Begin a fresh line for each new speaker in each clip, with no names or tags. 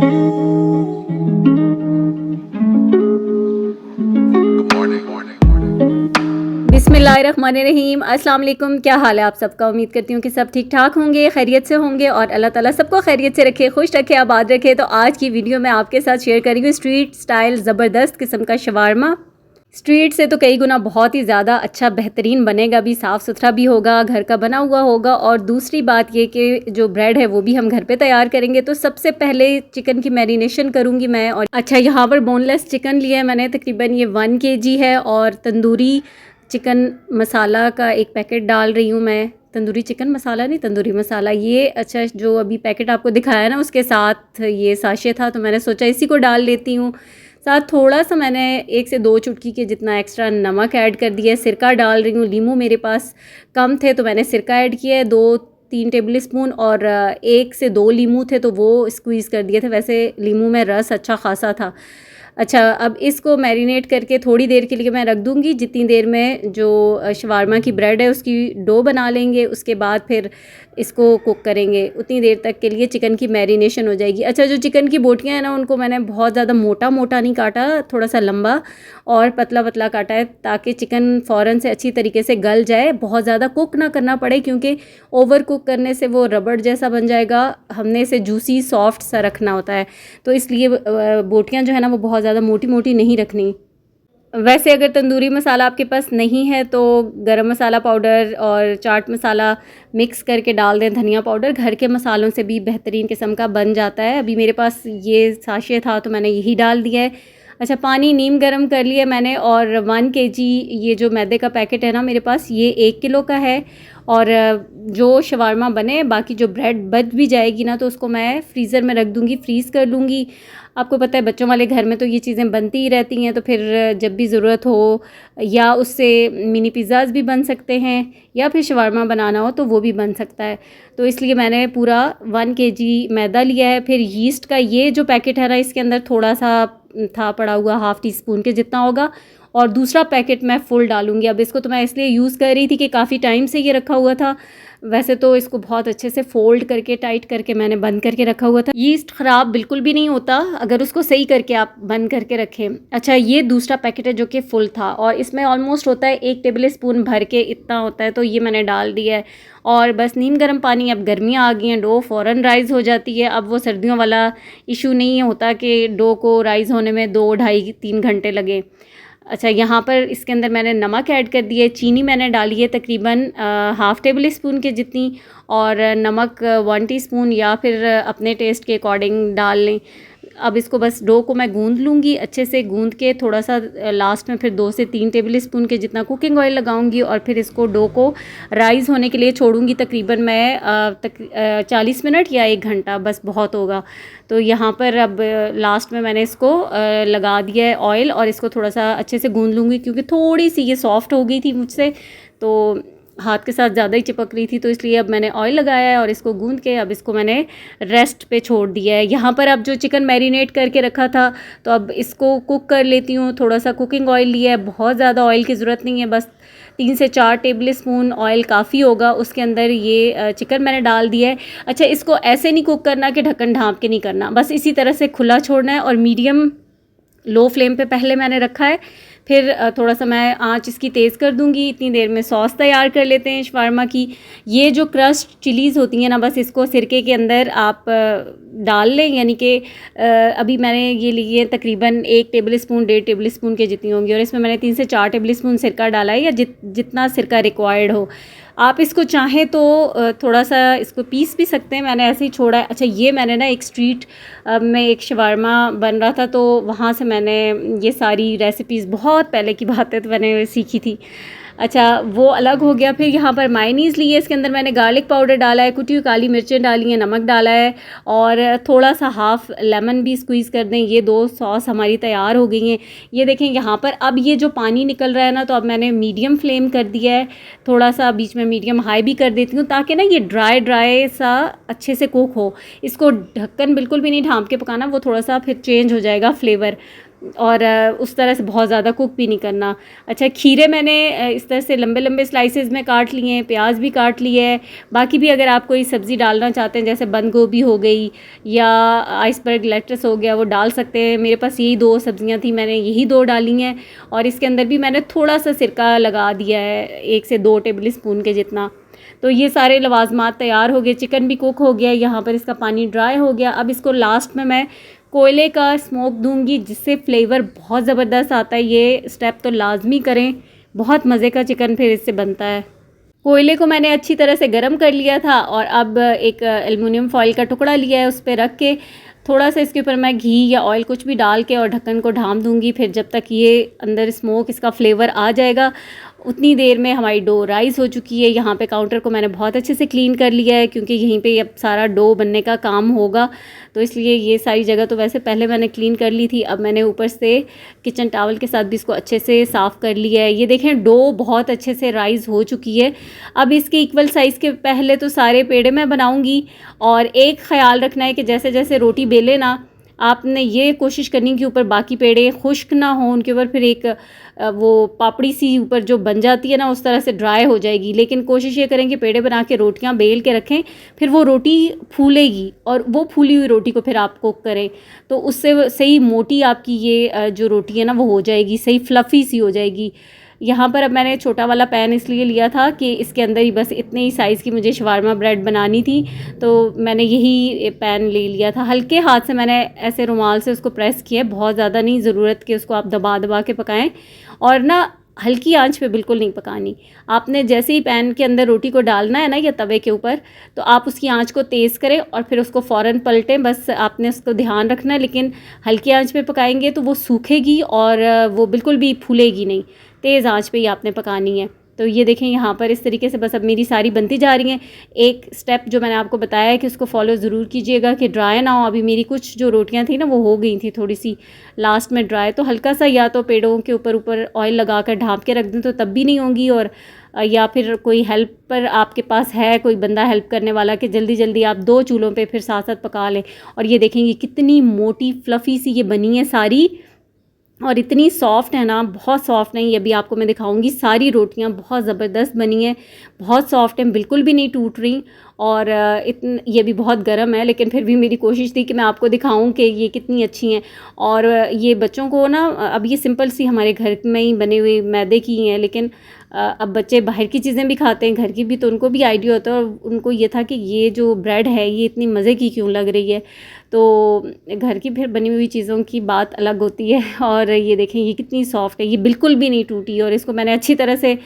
बिस्मिल्लाहिर्रहमानिर्रहीम। अस्सलाम वालेकुम। क्या हाल है आप सबका? उम्मीद करती हूँ कि सब ठीक ठाक होंगे, खैरियत से होंगे और अल्लाह ताला सबको खैरियत से रखे, खुश रखे, आबाद रखे। तो आज की वीडियो मैं आपके साथ शेयर करूँगी स्ट्रीट स्टाइल ज़बरदस्त किस्म का शवारमा। स्ट्रीट से तो कई गुना बहुत ही ज़्यादा अच्छा बेहतरीन बनेगा, भी साफ़ सुथरा भी होगा, घर का बना हुआ होगा। और दूसरी बात ये कि जो ब्रेड है वो भी हम घर पे तैयार करेंगे। तो सबसे पहले चिकन की मैरिनेशन करूँगी मैं। और अच्छा, यहाँ पर बोनलेस चिकन लिया है मैंने, तकरीबन ये 1 kg है। और तंदूरी चिकन मसाला का एक पैकेट डाल रही हूँ मैं। तंदूरी चिकन मसाला नहीं, तंदूरी मसाला ये। अच्छा, जो अभी पैकेट आपको दिखाया ना उसके साथ ये साशे था, तो मैंने सोचा इसी को डाल लेती हूँ। साथ थोड़ा सा मैंने 1 से 2 चुटकी के जितना एक्स्ट्रा नमक ऐड कर दिया है। सिरका डाल रही हूँ, लीमू मेरे पास कम थे तो मैंने सिरका ऐड किया है 2-3 टेबल स्पून। और 1 से 2 लीमू थे तो वो स्क्वीज़ कर दिए थे। वैसे लीमू में रस अच्छा खासा था। अच्छा, अब इसको मैरिनेट करके थोड़ी देर के लिए मैं रख दूँगी, जितनी देर में जो शवारमा की ब्रेड है उसकी डो बना लेंगे। उसके बाद फिर इसको कुक करेंगे, उतनी देर तक के लिए चिकन की मैरिनेशन हो जाएगी। अच्छा, जो चिकन की बोटियाँ हैं ना, उनको मैंने बहुत ज़्यादा मोटा मोटा नहीं काटा, थोड़ा सा लंबा और पतला पतला काटा है, ताकि चिकन फ़ौरन से अच्छी तरीके से गल जाए। बहुत ज़्यादा कुक ना करना पड़े, क्योंकि ओवर कुक करने से वो रबड़ जैसा बन जाएगा। हमने इसे जूसी सॉफ्ट सा रखना होता है, तो इसलिए बोटियाँ जो है ना वो बहुत ज़्यादा मोटी मोटी नहीं रखनी। वैसे अगर तंदूरी मसाला आपके पास नहीं है तो गरम मसाला पाउडर और चाट मसाला मिक्स करके डाल दें। धनिया पाउडर घर के मसालों से भी बेहतरीन किस्म का बन जाता है। अभी मेरे पास ये साशे था तो मैंने यही डाल दिया है। अच्छा, पानी नीम गरम कर लिया मैंने। और 1 kg ये जो मैदे का पैकेट है ना मेरे पास, ये 1 किलो का है। और जो शवारमा बने, बाकी जो ब्रेड बच भी जाएगी ना, तो उसको मैं फ्रीज़र में रख दूँगी, फ्रीज़ कर लूँगी। आपको पता है बच्चों वाले घर में तो ये चीज़ें बनती ही रहती हैं, तो फिर जब भी ज़रूरत हो, या उससे मिनी पिज़्ज़ाज़ भी बन सकते हैं, या फिर शवारमा बनाना हो तो वो भी बन सकता है। तो इसलिए मैंने पूरा 1 kg मैदा लिया है। फिर यीस्ट का ये जो पैकेट है ना, इसके अंदर थोड़ा सा था पड़ा हुआ, ½ टीस्पून के जितना होगा। और दूसरा पैकेट मैं फुल डालूँगी। अब इसको तो मैं इसलिए यूज़ कर रही थी कि काफ़ी टाइम से ये रखा हुआ था। वैसे तो इसको बहुत अच्छे से फ़ोल्ड करके टाइट करके मैंने बंद करके रखा हुआ था। यीस्ट ख़राब बिल्कुल भी नहीं होता अगर उसको सही करके आप बंद करके रखें। अच्छा, ये दूसरा पैकेट है जो कि फ़ुल था, और इसमें ऑलमोस्ट होता है 1 टेबल स्पून भर के इतना होता है, तो ये मैंने डाल दिया है। और बस नीम गर्म पानी, अब गर्मियाँ आ गई हैं, डो फ़ौरन राइज़ हो जाती है। अब वो सर्दियों वाला इशू नहीं होता कि डो को राइज़ होने में 2, ढाई, 3 घंटे लगे। अच्छा, यहाँ पर इसके अंदर मैंने नमक ऐड कर दिया है। चीनी मैंने डाली है तकरीबन ½ टेबल स्पून के जितनी। और नमक 1 टीस्पून, या फिर अपने टेस्ट के अकॉर्डिंग डाल लें। अब इसको बस डो को मैं गूंद लूँगी अच्छे से। गूंद के थोड़ा सा लास्ट में फिर 2 से 3 टेबल स्पून के जितना कुकिंग ऑयल लगाऊंगी। और फिर इसको डो को राइज़ होने के लिए छोड़ूंगी तकरीबन मैं 40 मिनट या 1 घंटा, बस बहुत होगा। तो यहाँ पर अब लास्ट में मैंने इसको लगा दिया है ऑयल, और इसको थोड़ा सा अच्छे से गूंद लूँगी, क्योंकि थोड़ी सी ये सॉफ्ट हो गई थी मुझसे, तो हाथ के साथ ज़्यादा ही चिपक रही थी। तो इसलिए अब मैंने ऑयल लगाया है और इसको गूंद के अब इसको मैंने रेस्ट पे छोड़ दिया है। यहाँ पर अब जो चिकन मैरिनेट करके रखा था, तो अब इसको कुक कर लेती हूँ। थोड़ा सा कुकिंग ऑयल लिया है, बहुत ज़्यादा ऑयल की ज़रूरत नहीं है, बस 3 से 4 टेबल स्पून ऑयल काफ़ी होगा। उसके अंदर ये चिकन मैंने डाल दिया है। अच्छा, इसको ऐसे नहीं कुक करना कि ढक्कन ढाँप के नहीं करना, बस इसी तरह से खुला छोड़ना है। और मीडियम लो फ्लेम पे पहले मैंने रखा है। फिर थोड़ा सा मैं आंच इसकी तेज़ कर दूंगी। इतनी देर में सॉस तैयार कर लेते हैं शवारमा की। ये जो क्रस्ट चिलीज़ होती हैं ना, बस इसको सिरके के अंदर आप डाल लें, यानी कि अभी मैंने ये ली है तकरीबन 1 टेबल स्पून, 1.5 टेबल स्पून के जितनी होंगी। और इसमें मैंने 3 से 4 टेबल स्पून सिरका डाला है, या जितना सिरका रिक्वायर्ड हो। आप इसको चाहें तो थोड़ा सा इसको पीस भी सकते हैं, मैंने ऐसे ही छोड़ा है। अच्छा, ये मैंने ना एक स्ट्रीट में एक शवारमा बन रहा था, तो वहाँ से मैंने ये सारी रेसिपीज़, बहुत पहले की बात है, तो मैंने सीखी थी। अच्छा, वो अलग हो गया। फिर यहाँ पर मायनीज़ ली है, इसके अंदर मैंने गार्लिक पाउडर डाला है, कुटी हुई काली मिर्चें डाली हैं, नमक डाला है, और थोड़ा सा हाफ़ लेमन भी स्क्वीज़ कर दें। ये 2 सॉस हमारी तैयार हो गई हैं। ये देखें यहाँ पर अब ये जो पानी निकल रहा है ना, तो अब मैंने मीडियम फ्लेम कर दिया है, थोड़ा सा बीच में मीडियम हाई भी कर देती हूँ, ताकि ना ये ड्राई सा अच्छे से कुक हो। इसको ढक्कन बिल्कुल भी नहीं ढाँप के पकाना, वो थोड़ा सा फिर चेंज हो जाएगा फ्लेवर। और उस तरह से बहुत ज़्यादा कुक भी नहीं करना। अच्छा, खीरे मैंने इस तरह से लंबे लंबे स्लाइसेस में काट लिए हैं, प्याज भी काट लिए है। बाकी भी अगर आप कोई सब्ज़ी डालना चाहते हैं, जैसे बंद गोभी हो गई या आइसबर्ग लेट्स हो गया, वो डाल सकते हैं। मेरे पास यही 2 सब्ज़ियाँ थी, मैंने यही 2 डाली हैं। और इसके अंदर भी मैंने थोड़ा सा सिरका लगा दिया है, 1 से 2 टेबल स्पून के जितना। तो ये सारे लवाजमात तैयार हो गए, चिकन भी कुक हो गया, यहाँ पर इसका पानी ड्राई हो गया। अब इसको लास्ट में मैं कोयले का स्मोक दूंगी, जिससे फ्लेवर बहुत ज़बरदस्त आता है। ये स्टेप तो लाजमी करें, बहुत मज़े का चिकन फिर इससे बनता है। कोयले को मैंने अच्छी तरह से गर्म कर लिया था और अब एक एल्युमिनियम फॉइल का टुकड़ा लिया है, उस पर रख के थोड़ा सा इसके ऊपर मैं घी या ऑयल कुछ भी डाल के और ढक्कन को ढाँप दूंगी। फिर जब तक ये अंदर स्मोक इसका फ्लेवर आ जाएगा, उतनी देर में हमारी डो राइस हो चुकी है। यहाँ पे काउंटर को मैंने बहुत अच्छे से क्लीन कर लिया है, क्योंकि यहीं पे अब सारा डो बनने का काम होगा, तो इसलिए ये सारी जगह तो वैसे पहले मैंने क्लीन कर ली थी। अब मैंने ऊपर से किचन टॉवल के साथ भी इसको अच्छे से साफ़ कर लिया है। ये देखें, डो बहुत अच्छे से राइस हो चुकी है। अब इसके इक्वल साइज़ के पहले तो सारे पेड़े मैं बनाऊँगी, और एक ख़्याल रखना है कि जैसे जैसे रोटी बेले ना, आपने ये कोशिश करनी कि ऊपर बाकी पेड़े खुश्क ना हो, उनके ऊपर फिर एक वो पापड़ी सी ऊपर जो बन जाती है ना, उस तरह से ड्राई हो जाएगी। लेकिन कोशिश ये करें कि पेड़े बना के रोटियां बेल के रखें, फिर वो रोटी फूलेगी और वो फूली हुई रोटी को फिर आप कुक करें, तो उससे सही मोटी आपकी ये जो रोटी है ना वो हो जाएगी, सही फ्लफ़ी सी हो जाएगी। यहाँ पर अब मैंने छोटा वाला पैन इसलिए लिया था कि इसके अंदर ही बस इतने ही साइज़ की मुझे शवारमा ब्रेड बनानी थी, तो मैंने यही पैन ले लिया था। हल्के हाथ से मैंने ऐसे रुमाल से उसको प्रेस किया, बहुत ज़्यादा नहीं ज़रूरत कि उसको आप दबा दबा के पकाएं, और ना हल्की आंच पे बिल्कुल नहीं पकानी। आपने जैसे ही पैन के अंदर रोटी को डालना है ना या तवे के ऊपर, तो आप उसकी आंच को तेज़ करें और फिर उसको फ़ौरन पलटें, बस आपने उसको ध्यान रखना है। लेकिन हल्की आंच पे पकाएंगे तो वो सूखेगी और वो बिल्कुल भी फूलेगी नहीं, तेज़ आंच पे ही आपने पकानी है। तो ये देखें यहाँ पर इस तरीके से बस अब मेरी सारी बनती जा रही हैं। एक स्टेप जो मैंने आपको बताया है कि उसको फॉलो ज़रूर कीजिएगा कि ड्राई ना हो। अभी मेरी कुछ जो रोटियाँ थी ना वो हो गई थी थोड़ी सी लास्ट में ड्राई, तो हल्का सा या तो पेड़ों के ऊपर ऊपर ऑयल लगा कर ढाँप के रख दें तो तब भी नहीं होंगी, और या फिर कोई हेल्पर आपके पास है, कोई बंदा हेल्प करने वाला, कि जल्दी जल्दी आप 2 चूल्हों पे फिर साथ साथ पका लें। और ये देखेंगे कितनी मोटी फ्लफ़ी सी ये बनी है सारी, और इतनी सॉफ्ट है ना, बहुत सॉफ्ट नहीं, अभी आपको मैं दिखाऊंगी। सारी रोटियां बहुत ज़बरदस्त बनी हैं, बहुत सॉफ्ट हैं, बिल्कुल भी नहीं टूट रही। और ये भी बहुत गर्म है, लेकिन फिर भी मेरी कोशिश थी कि मैं आपको दिखाऊं कि ये कितनी अच्छी हैं। और ये बच्चों को ना, अब ये सिंपल सी हमारे घर में ही बने हुए मैदे की हैं, लेकिन अब बच्चे बाहर की चीज़ें भी खाते हैं, घर की भी, तो उनको भी आइडिया होता है। और उनको ये था कि ये जो ब्रेड है ये इतनी मज़े की क्यों लग रही है, तो घर की फिर बनी हुई चीज़ों की बात अलग होती है। और ये देखें ये कितनी सॉफ्ट है, ये बिल्कुल भी नहीं टूटी, और इसको मैंने अच्छी तरह से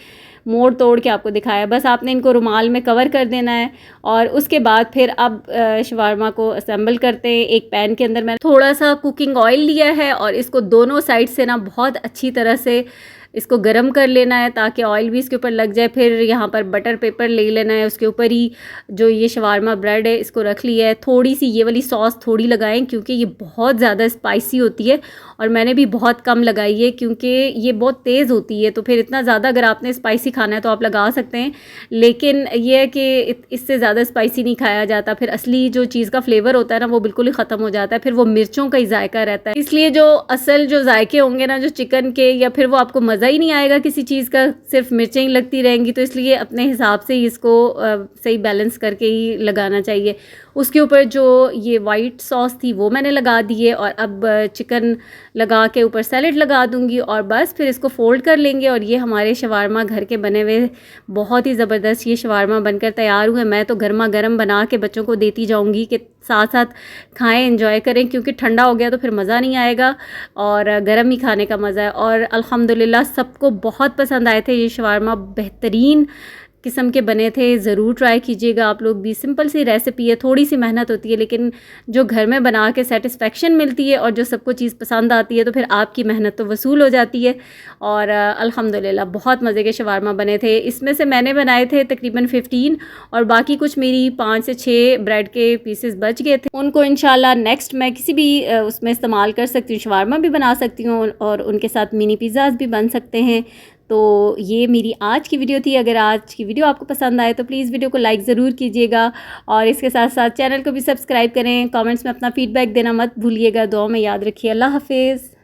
मोड़ तोड़ के आपको दिखाया। बस आपने इनको रुमाल में कवर कर देना है, और उसके बाद फिर अब शवारमा को असेंबल करते हैं। एक पैन के अंदर मैंने थोड़ा सा कुकिंग ऑयल लिया है, और इसको दोनों साइड से ना बहुत अच्छी तरह से इसको गरम कर लेना है ताकि ऑयल भी इसके ऊपर लग जाए। फिर यहाँ पर बटर पेपर ले लेना है, उसके ऊपर ही जो ये शवारमा ब्रेड है इसको रख लिया है। थोड़ी सी ये वाली सॉस थोड़ी लगाएं, क्योंकि ये बहुत ज़्यादा स्पाइसी होती है, और मैंने भी बहुत कम लगाई है क्योंकि ये बहुत तेज़ होती है। तो फिर इतना ज़्यादा अगर आपने स्पाइसी खाना है तो आप लगा सकते हैं, लेकिन ये है कि इससे ज़्यादा स्पाइसी नहीं खाया जाता। फिर असली जो चीज़ का फ्लेवर होता है ना वो बिल्कुल ही ख़त्म हो जाता है, फिर वो मिर्चों का ही जायका रहता है। इसलिए जो असल जो जायके होंगे ना जो चिकन के, या फिर वो आपको मज़ा ही नहीं आएगा किसी चीज़ का, सिर्फ मिर्चें ही लगती रहेंगी। तो इसलिए अपने हिसाब से ही इसको सही बैलेंस करके ही लगाना चाहिए। उसके ऊपर जो ये वाइट सॉस थी वो मैंने लगा दी है, और अब चिकन लगा के ऊपर सैलेड लगा दूंगी, और बस फिर इसको फोल्ड कर लेंगे। और ये हमारे शवारमा घर के बने हुए बहुत ही ज़बरदस्त ये शवारमा बनकर तैयार हुए। मैं तो गर्मा गर्म बना के बच्चों को देती जाऊंगी कि साथ साथ खाएं, एंजॉय करें, क्योंकि ठंडा हो गया तो फिर मज़ा नहीं आएगा, और गर्म ही खाने का मज़ा है। और अल्हम्दुलिल्लाह सबको बहुत पसंद आए थे ये शवारमा, बेहतरीन किस्म के बने थे। ज़रूर ट्राई कीजिएगा आप लोग भी। सिंपल सी रेसिपी है, थोड़ी सी मेहनत होती है, लेकिन जो घर में बना के सेटिस्फेक्शन मिलती है और जो सबको चीज़ पसंद आती है तो फिर आपकी मेहनत तो वसूल हो जाती है। और अल्हम्दुलिल्लाह बहुत मज़े के शवारमा बने थे। इसमें से मैंने बनाए थे तकरीबन 15, और बाकी कुछ मेरी 5 से 6 ब्रेड के पीसेस बच गए थे। उनको इंशाल्लाह नेक्स्ट मैं किसी भी उसमें इस्तेमाल कर सकती हूँ, शवारमा भी बना सकती हूँ, और उनके साथ मिनी पिज़्ज़ाज़ भी बन सकते हैं। तो ये मेरी आज की वीडियो थी। अगर आज की वीडियो आपको पसंद आए तो प्लीज़ वीडियो को लाइक ज़रूर कीजिएगा, और इसके साथ साथ चैनल को भी सब्सक्राइब करें। कमेंट्स में अपना फ़ीडबैक देना मत भूलिएगा। दुआ में याद रखिए। अल्लाह हाफिज़।